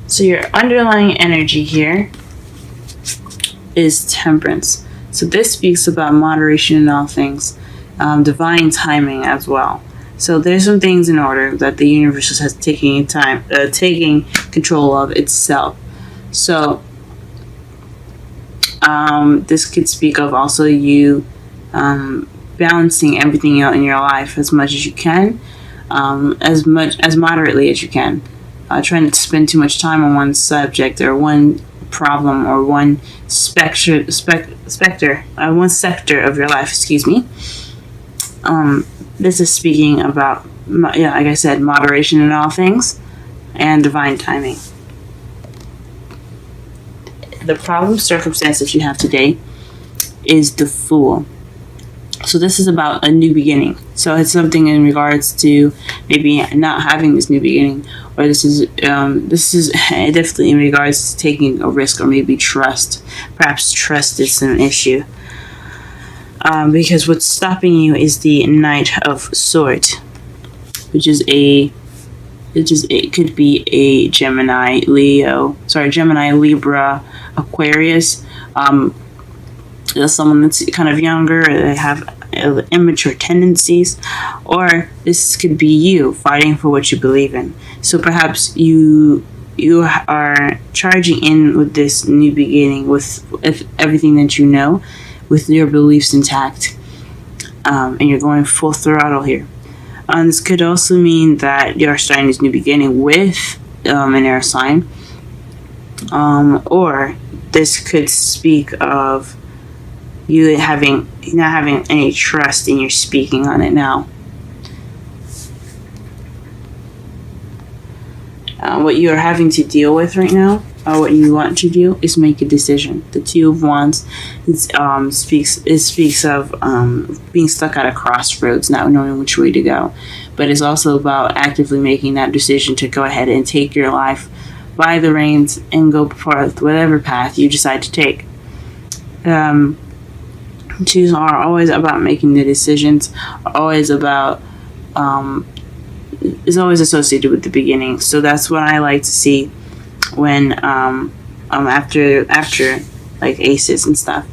So your underlying energy here is Temperance. So this speaks about moderation in all things, divine timing as well. So there's some things in order that the universe has taking control of itself. So this could speak of also you balancing everything out in your life as much as you can, as moderately as you can. Trying not to spend too much time on one subject or one problem or one one sector of your life. Excuse me. This is speaking about, like I said, moderation in all things and divine timing. The problem circumstance that you have today is the Fool. So this is about a new beginning. So it's something in regards to maybe not having this new beginning, or this is definitely in regards to taking a risk, or maybe trust. Perhaps trust is an issue. Because what's stopping you is the Knight of Swords, which could be a Gemini, Libra, Aquarius. Someone that's kind of younger, or they have immature tendencies, or this could be you fighting for what you believe in. So perhaps you are charging in with this new beginning with everything that you know, with your beliefs intact, and you're going full throttle here. This could also mean that you're starting this new beginning with an air sign, or this could speak of you not having any trust in your speaking on it now. What you are having to deal with right now, or what you want to do, is make a decision. The Two of Wands speaks of being stuck at a crossroads, not knowing which way to go. But it's also about actively making that decision to go ahead and take your life by the reins and go forth whatever path you decide to take. Twos are always about making the decisions, always about is always associated with the beginning. So that's what I like to see when after like aces and stuff.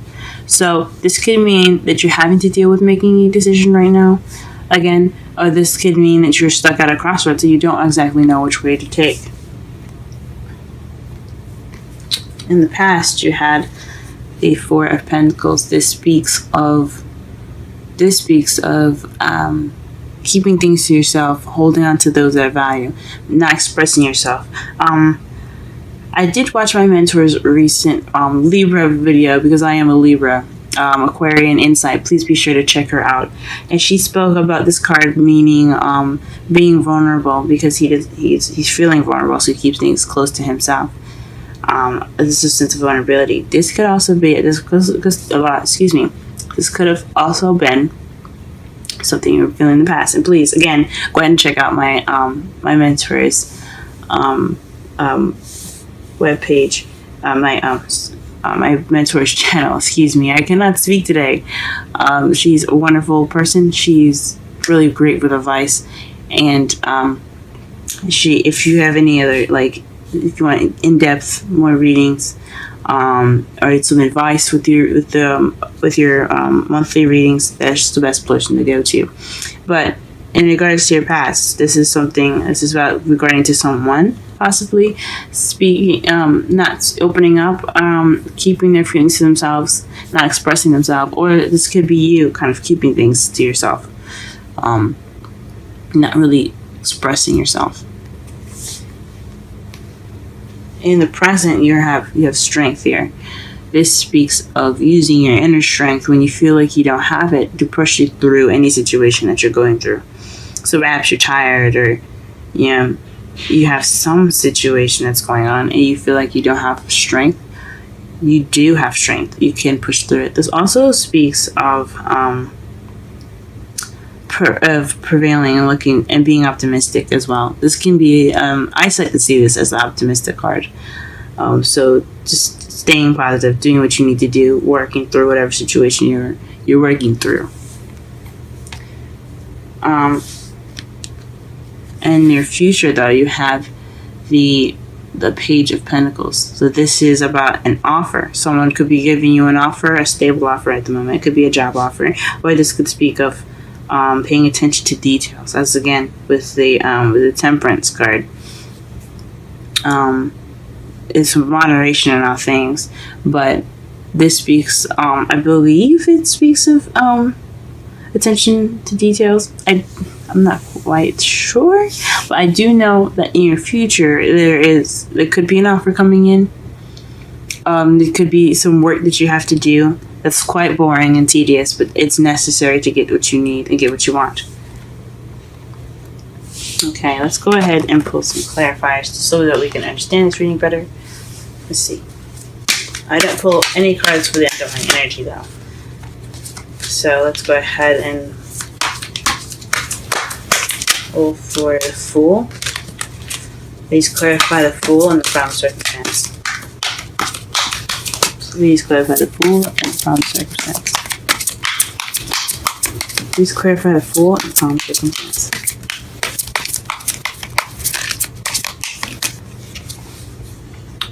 So this could mean that you're having to deal with making a decision right now again, or this could mean that you're stuck at a crossroads and you don't exactly know which way to take. In the past, you had the Four of Pentacles. This speaks of keeping things to yourself, holding on to those that value, not expressing yourself. I did watch my mentor's recent Libra video, because I am a Libra, Aquarian Insight. Please be sure to check her out. And she spoke about this card meaning being vulnerable, because he's feeling vulnerable, so he keeps things close to himself. This is a sense of vulnerability. This could also be this could have also been something you were feeling in the past. And please, again, go ahead and check out my my mentor's webpage, my mentor's channel. Excuse me, I cannot speak today. She's a wonderful person. She's really great with advice, and if you have any other, like, if you want in-depth more readings, or some advice with your monthly readings, that's the best person to go to. But in regards to your past, this is about regarding to someone, possibly speaking, not opening up, keeping their feelings to themselves, not expressing themselves, or this could be you kind of keeping things to yourself, not really expressing yourself. In the present, you have strength here. This speaks of using your inner strength when you feel like you don't have it, to push you through any situation that you're going through. So perhaps you're tired, or you have some situation that's going on and you feel like you don't have strength. You do have strength. You can push through it. This also speaks of prevailing and looking and being optimistic as well. This can be, I like to see this as the optimistic card. So just staying positive, doing what you need to do, working through whatever situation you're working through. In your future, though, you have the the Page of Pentacles. So this is about an offer. Someone could be giving you an offer, a stable offer at the moment. It could be a job offer, or this could speak of paying attention to details. As again with the Temperance card, it's moderation in all things, but this speaks. I believe it speaks of attention to details. I'm not quite sure, but I do know that in your future there could be an offer coming in. There could be some work that you have to do that's quite boring and tedious, but it's necessary to get what you need and get what you want. Okay, let's go ahead and pull some clarifiers so that we can understand this reading better. Let's see. I didn't pull any cards for the underlying energy though. So let's go ahead and pull for the Fool. Please clarify the Fool and the Found Circumstance. Please clarify the Fool and the Found Circumstance. Please clarify the Fool and the Found Circumstance.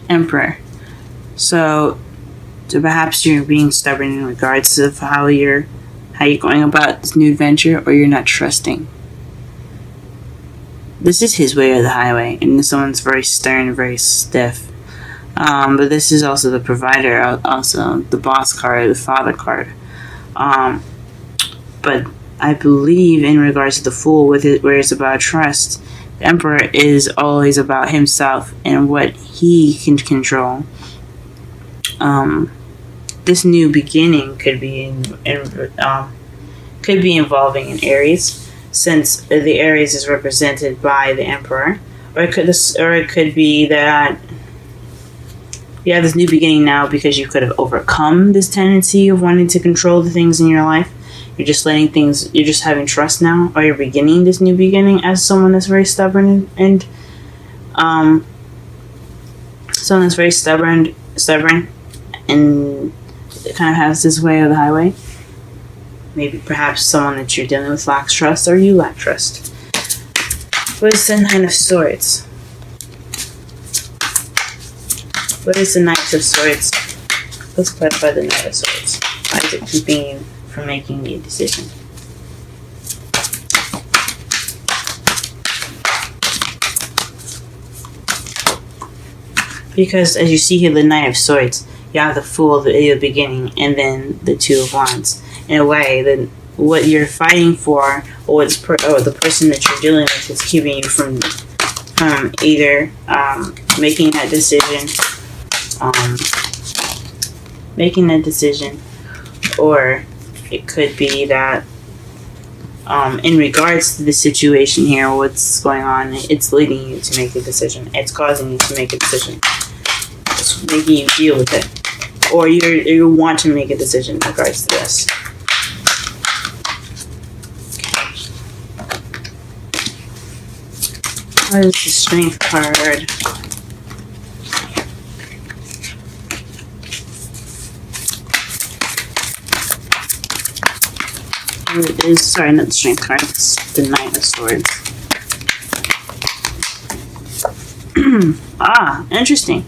Emperor. So perhaps you're being stubborn in regards to how you're going about this new adventure, or you're not trusting. This is his way or the highway, and someone's very stern, very stiff. But this is also the provider, also the boss card, the father card. But I believe in regards to the Fool, with it, where it's about trust, the Emperor is always about himself and what he can control. This new beginning could be involving an Aries, since the Aries is represented by the Emperor, or it could be that you have this new beginning now because you could have overcome this tendency of wanting to control the things in your life. You're just letting things. You're just having trust now, or you're beginning this new beginning as someone that's very stubborn and someone that's very stubborn, and it kind of has this way or the highway. Maybe perhaps someone that you're dealing with lacks trust, or you lack trust. What is the Nine of Swords? What is the Knight of Swords? Let's clarify the Knight of Swords. Why is it keeping you from making a decision? Because as you see here, the Knight of Swords, you have the Fool at the beginning, and then the Two of Wands. In a way, then what you're fighting for, or the person that you're dealing with, is keeping you from either making that decision, or it could be that in regards to the situation here, what's going on, it's leading you to make a decision. It's causing you to make a decision. It's making you deal with it. Or you want to make a decision in regards to this. What is the Strength card? It is, sorry, not the Strength card, it's the Knight of Swords. Interesting.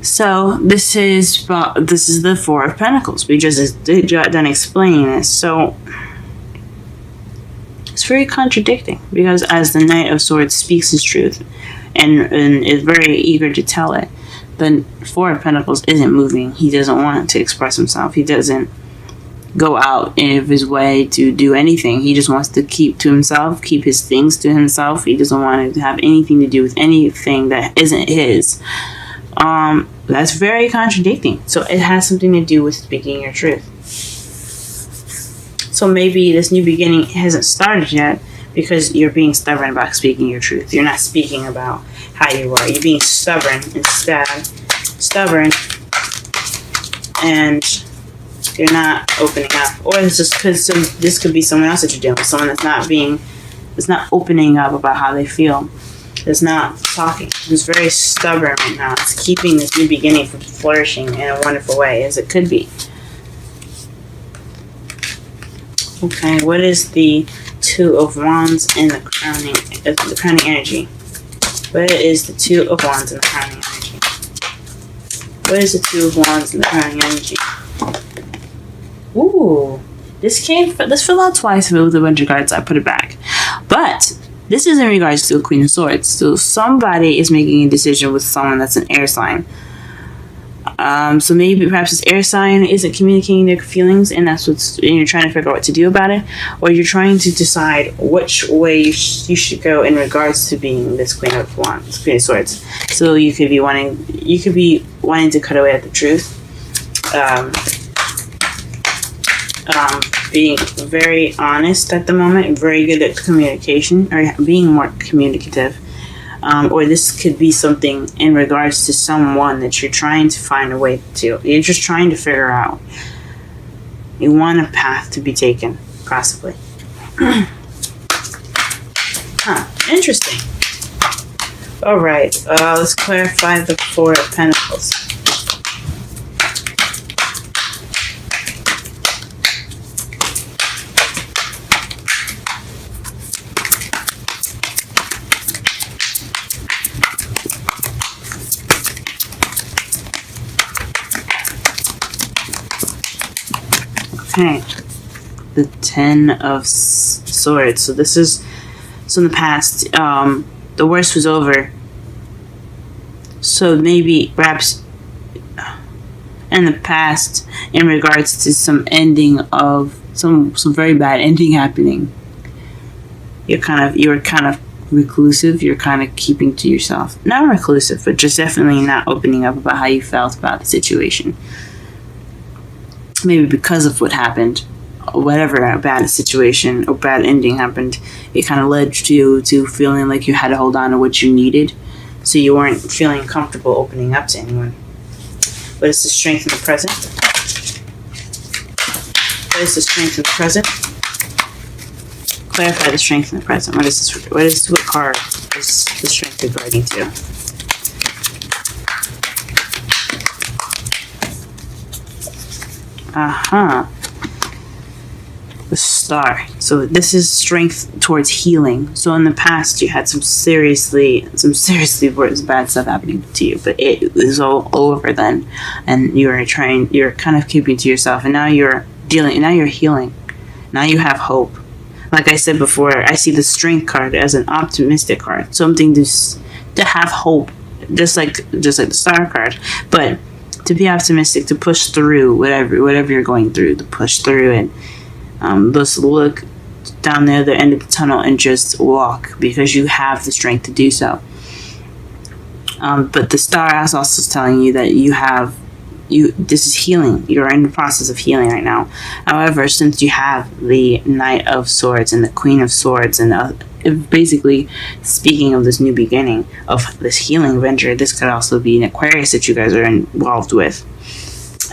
So this is the Four of Pentacles. We just got done explaining this. So it's very contradicting, because as the Knight of Swords speaks his truth and is very eager to tell it, the Four of Pentacles isn't moving. He doesn't want to express himself. He doesn't go out of his way to do anything. He just wants to keep to himself, keep his things to himself. He doesn't want to have anything to do with anything that isn't his. That's very contradicting. So it has something to do with speaking your truth. So maybe this new beginning hasn't started yet because you're being stubborn about speaking your truth. You're not speaking about how you are. You're being stubborn instead. Stubborn, and you're not opening up. Or it's just because this could be someone else that you're dealing with. Someone that's not opening up about how they feel. It's not talking. It's very stubborn right now. It's keeping this new beginning from flourishing in a wonderful way, as it could be. Okay, what is the Two of Wands and the crowning energy? What is the Two of Wands in the crowning energy? What is the Two of Wands in the crowning energy? Ooh. This fell out twice with a bunch of cards. I put it back. But this is in regards to a Queen of Swords. So somebody is making a decision with someone that's an air sign. So maybe perhaps this air sign isn't communicating their feelings, and you're trying to figure out what to do about it, or you're trying to decide which way you should go in regards to being this Queen of Wands, Queen of Swords. So you could be wanting to cut away at the truth, being very honest at the moment, very good at communication, or being more communicative. Or this could be something in regards to someone that you're trying to find a way to. You're just trying to figure out. You want a path to be taken, possibly. Interesting. Alright, let's clarify the Four of Pentacles. Okay, the Ten of Swords. So in the past, the worst was over. So maybe, perhaps, in the past, in regards to some ending of some very bad ending happening, you were kind of reclusive. You're kind of keeping to yourself. Not reclusive, but just definitely not opening up about how you felt about the situation. Maybe because of what happened, or whatever bad situation or bad ending happened, it kind of led you to feeling like you had to hold on to what you needed, so you weren't feeling comfortable opening up to anyone. What is the strength in the present? What is the strength in the present? Clarify the strength in the present. What card is the strength regarding to? The Star. So this is strength towards healing. So in the past you had some seriously bad stuff happening to you, but it was all over then, and you're kind of keeping to yourself, and now you're healing. Now you have hope. Like I said before, I see the Strength card as an optimistic card, something to have hope, just like the Star card, but to be optimistic, to push through whatever you're going through, to push through it. Just look down the other end of the tunnel and just walk, because you have the strength to do so. But the Star is also telling you that this is healing. You're in the process of healing right now. However, since you have the Knight of Swords and the Queen of Swords, and basically speaking of this new beginning, of this healing venture, this could also be an Aquarius that you guys are involved with.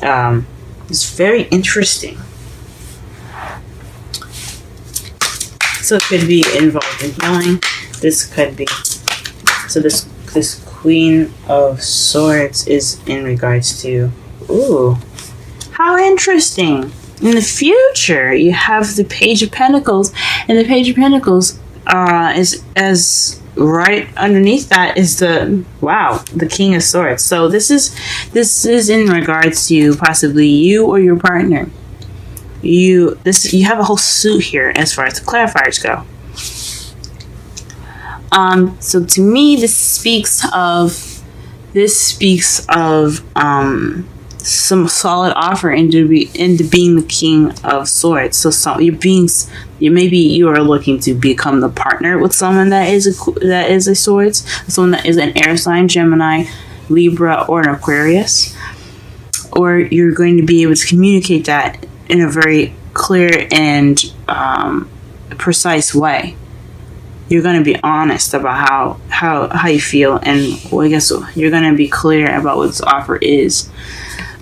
It's very interesting. So it could be involved in healing. This could be. So this Queen of Swords is in regards to. Ooh, how interesting! In the future, you have the Page of Pentacles, and the Page of Pentacles is as right underneath that is the King of Swords. So this is in regards to possibly you or your partner. You have a whole suit here as far as the clarifiers go. So to me, this speaks of some solid offer into being the King of Swords. So you are looking to become the partner with someone that is a Swords, someone that is an air sign, Gemini, Libra, or an Aquarius, or you're going to be able to communicate that in a very clear and precise way. You're going to be honest about how you feel, and I guess you're going to be clear about what this offer is.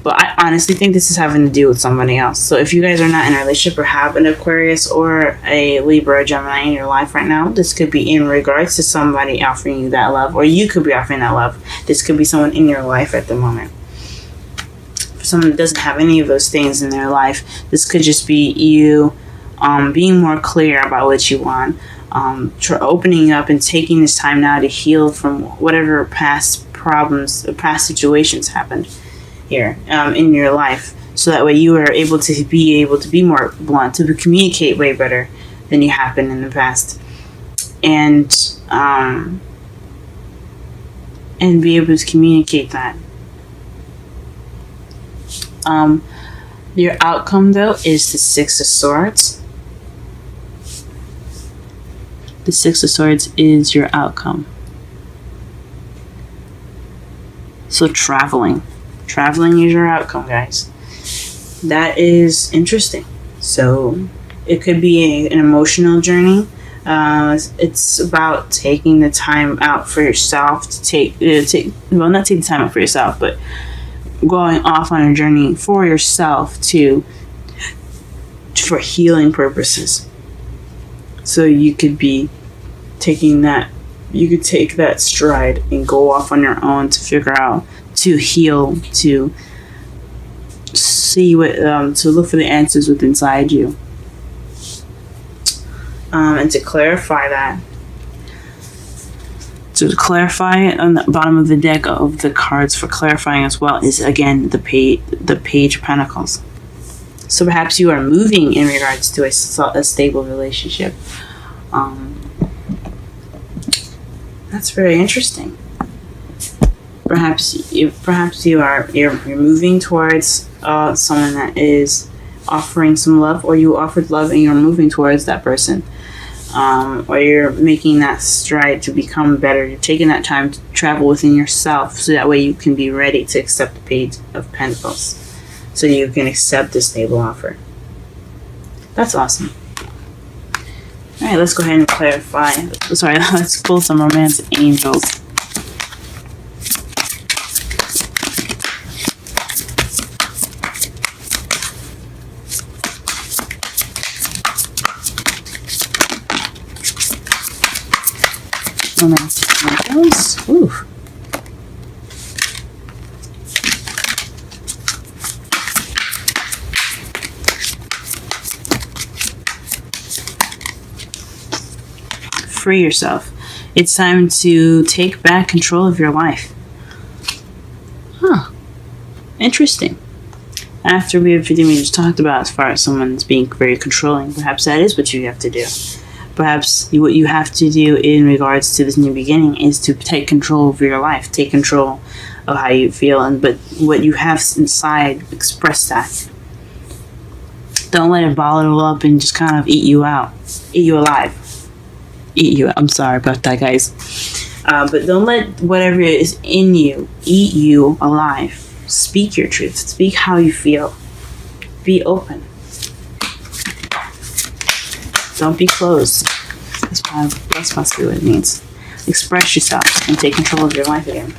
But I honestly think this is having to do with somebody else. So if you guys are not in a relationship or have an Aquarius or a Libra or Gemini in your life right now, this could be in regards to somebody offering you that love, or you could be offering that love. This could be someone in your life at the moment. For someone that doesn't have any of those things in their life, this could just be you being more clear about what you want. opening up and taking this time now to heal from whatever past problems, past situations happened here in your life, so that way you are able to be more blunt, to communicate way better than you have been in the past, and be able to communicate that. Your outcome, though, is the Six of Swords. The Six of Swords is your outcome. So traveling is your outcome, guys. That is interesting. So it could be an emotional journey. It's about taking the time out for yourself to not take the time out for yourself, but going off on a journey for yourself for healing purposes. So you could be taking that, you could take that stride and go off on your own to figure out, to heal, to see what, to look for the answers within inside you. And to clarify that, on the bottom of the deck of the cards for clarifying as well is, again, the Page of Pentacles. So perhaps you are moving in regards to a stable relationship. That's very interesting. Perhaps you're moving towards someone that is offering some love, or you offered love and you're moving towards that person. Or you're making that stride to become better. You're taking that time to travel within yourself, so that way you can be ready to accept the Page of Pentacles, so you can accept this stable offer. That's awesome. All right, let's go ahead and clarify. Sorry, let's pull some romance angels. Romantic angels. Ooh. Free yourself. It's time to take back control of your life. Huh. Interesting. After everything we just talked about as far as someone's being very controlling, perhaps that is what you have to do. Perhaps what you have to do in regards to this new beginning is to take control of your life. Take control of how you feel, but what you have inside, express that. Don't let it bottle up and just kind of eat you alive. I'm sorry about that, guys. But don't let whatever is in you eat you alive. Speak your truth. Speak how you feel. Be open. Don't be closed. That's mostly what it means. Express yourself and take control of your life again.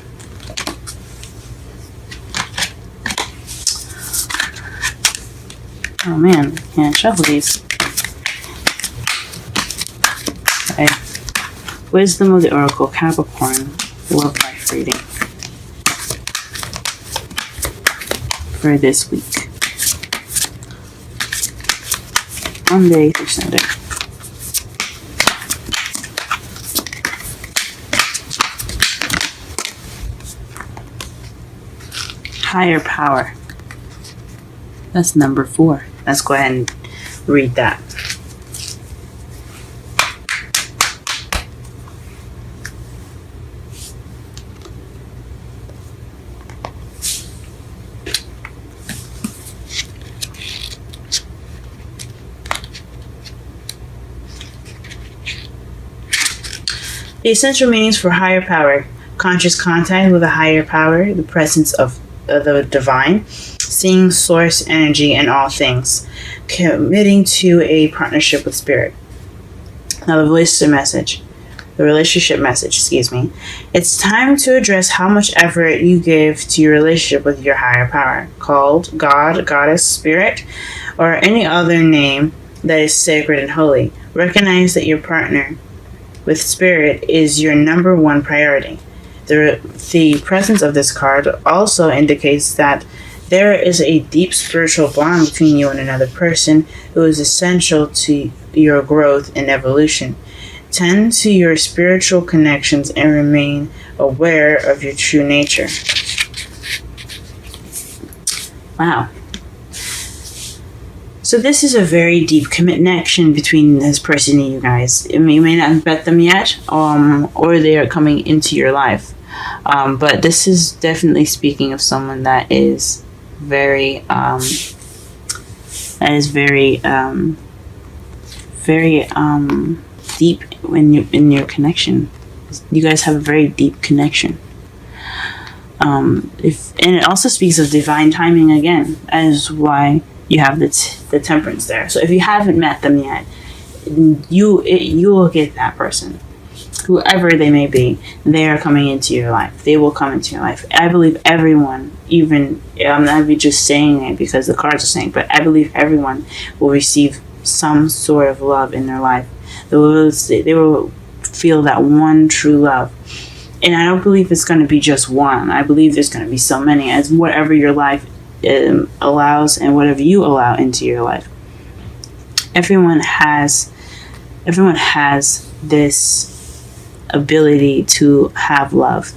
Oh man, can't shuffle these. Okay. Wisdom of the Oracle, Capricorn, love life reading for this week. Monday through Sunday. Higher power. That's number 4. Let's go ahead and read that. The essential meanings for higher power: conscious contact with a higher power, the presence of the divine, seeing source energy in all things, committing to a partnership with spirit. Now the relationship message, It's time to address how much effort you give to your relationship with your higher power, called God, Goddess, Spirit, or any other name that is sacred and holy. Recognize that your partner with spirit is your number 1 priority. The presence of this card also indicates that there is a deep spiritual bond between you and another person who is essential to your growth and evolution. Tend to your spiritual connections and remain aware of your true nature. Wow. So this is a very deep connection between this person and you guys. You may not have met them yet, or they are coming into your life. But this is definitely speaking of someone that is very deep in your connection. You guys have a very deep connection. And it also speaks of divine timing again, as why you have the temperance there. So if you haven't met them yet, you will get that person, whoever they may be. They are coming into your life. They will come into your life. I believe everyone, even I'm not just saying it because the cards are saying, but I believe everyone will receive some sort of love in their life. They will feel that one true love. And I don't believe it's going to be just one. I believe there's going to be so many, as whatever your life allows and whatever you allow into your life. Everyone has this ability to have love.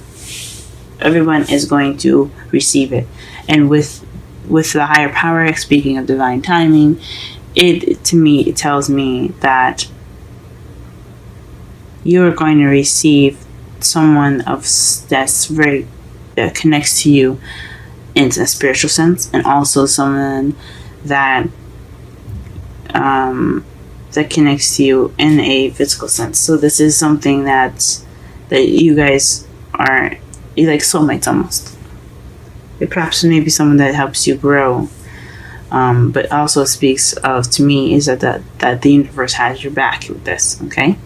Everyone is going to receive it. And with the higher power, speaking of divine timing, it tells me that you're going to receive someone that connects to you in a spiritual sense, and also someone that connects to you in a physical sense. So this is something that you guys are like soulmates almost. It perhaps maybe someone that helps you grow, but also speaks of, to me, is that the universe has your back with this. Okay.